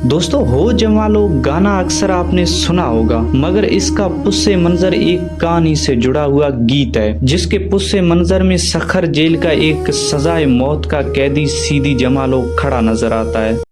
दोस्तों हो जमालो गाना अक्सर आपने सुना होगा, मगर इसका पुस्से मंजर एक कहानी से जुड़ा हुआ गीत है, जिसके पुस्से मंजर में सखर जेल का एक सजाए मौत का कैदी सीदी जमालो खड़ा नजर आता है।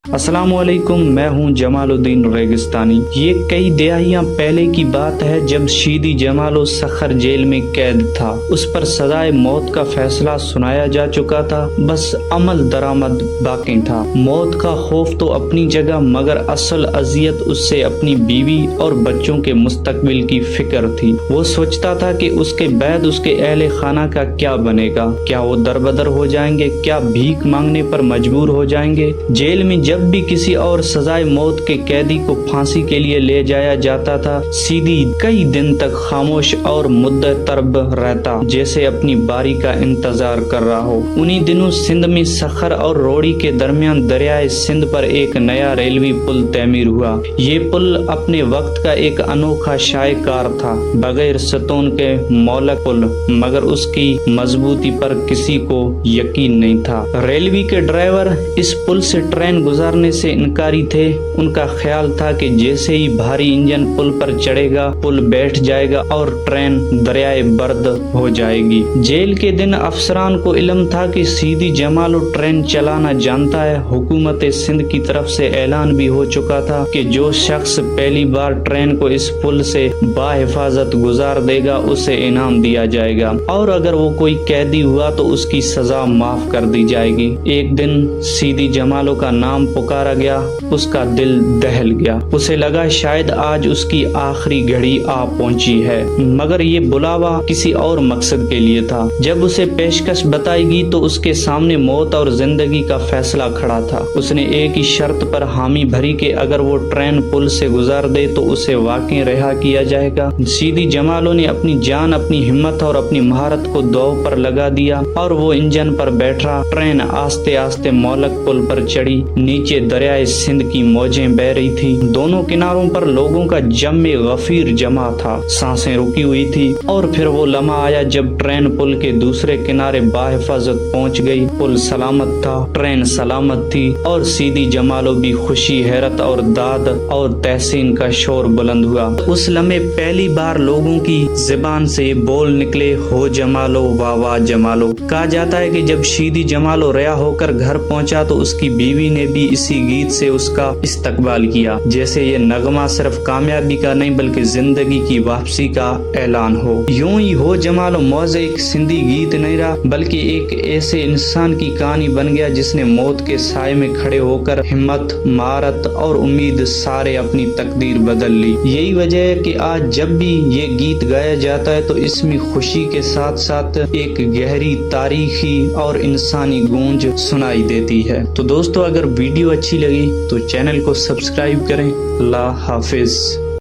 अस्सलामुअलैकुम, मैं हूं जमालुद्दीन रेगिस्तानी। ये कई दहाइयां पहले की बात है जब सीदी जमालो सखर जेल में कैद था। उस पर सजाए मौत का फैसला सुनाया जा चुका था, बस अमल दरामद बाकी था। मौत का खौफ तो अपनी जगह, मगर असल अजियत उससे अपनी बीवी और बच्चों के मुस्तकबिल की फिक्र थी। वो सोचता था कि उसके बाद उसके अहले खाना का क्या बनेगा, क्या वो दरबदर हो जाएंगे, क्या भीख मांगने पर मजबूर हो जाएंगे। जेल में जब भी किसी और सजाए मौत के कैदी को फांसी के लिए ले जाया जाता था, सीदी कई दिन तक खामोश और मुद्दतरब रहता, जैसे अपनी बारी का इंतजार कर रहा हो। उन्हीं दिनों सिंध में सखर और रोड़ी के दरमियान दरियाए सिंध पर एक नया रेलवी पुल तमीर हुआ। ये पुल अपने वक्त का एक अनोखा शायकार था, बगैर सतून के मौलक पुल, मगर उसकी मजबूती पर किसी को यकीन नहीं था। रेलवे के ड्राइवर इस पुल से ट्रेन गुजारने से इनकारी थे। उनका ख्याल था कि जैसे ही भारी इंजन पुल पर चढ़ेगा, पुल बैठ जाएगा और ट्रेन दरियाए बर्द हो जाएगी। जेल के दिन अफसरान को इल्म था कि सीदी जमालो ट्रेन चलाना जानता है। हुकूमत सिंध की तरफ से ऐलान भी हो चुका था कि जो शख्स पहली बार ट्रेन को इस पुल से बाहिफाजत गुजार देगा, उसे इनाम दिया जाएगा, और अगर वो कोई कैदी हुआ तो उसकी सजा माफ कर दी जाएगी। एक दिन सीदी जमालो का नाम पुकारा गया, उसका दिल दहल गया। उसे लगा शायद आज उसकी आखिरी घड़ी आ पहुंची है, मगर ये बुलावा किसी और मकसद के लिए था। जब उसे पेशकश बताएगी तो उसके सामने मौत और जिंदगी का फैसला खड़ा था। उसने एक ही शर्त पर हामी भरी कि अगर वो ट्रेन पुल से गुजार दे तो उसे वाकई रिहा किया जाएगा। सीदी जमालो ने अपनी जान, अपनी हिम्मत और अपनी महारत को दांव पर लगा दिया और वो इंजन पर बैठा। ट्रेन आस्ते आस्ते मौलक पुल पर चढ़ी। नीचे दरियाए सिंध की मौजें बह रही थी। दोनों किनारों पर लोगों का जम गफीर जमा था। सांसें रुकी हुई थी और फिर वो लम्हा आया जब ट्रेन पुल के दूसरे किनारे बाहिफाजत पहुंच गई। पुल सलामत था, ट्रेन सलामत थी और सीदी जमालो भी खुशी, हैरत और दाद और तहसीन का शोर बुलंद हुआ। उस लम्हे पहली बार लोगों की जुबान से बोल निकले, हो जमालो वाह वाह जमालो। कहा जाता है कि जब सीदी जमालो रिहा होकर घर पहुंचा तो उसकी बीवी ने भी इसी गीत से उसका इस्तकबाल किया, जैसे ये नगमा सिर्फ कामयाबी का नहीं बल्कि जिंदगी की वापसी का ऐलान हो। यूं ही हो जमालो मौज एक सिंधी गीत नहीं रहा, बल्कि एक ऐसे इंसान की कहानी बन गया जिसने मौत के साए में खड़े होकर हिम्मत, महारत और उम्मीद सारे अपनी तकदीर बदल ली। यही वजह है कि आज जब भी ये गीत गाया जाता है तो इसमें खुशी के साथ साथ एक गहरी तारीखी और इंसानी गूंज सुनाई देती है। तो दोस्तों, अगर वीडियो अच्छी लगी तो चैनल को सब्सक्राइब करें। अल्लाह हाफिज।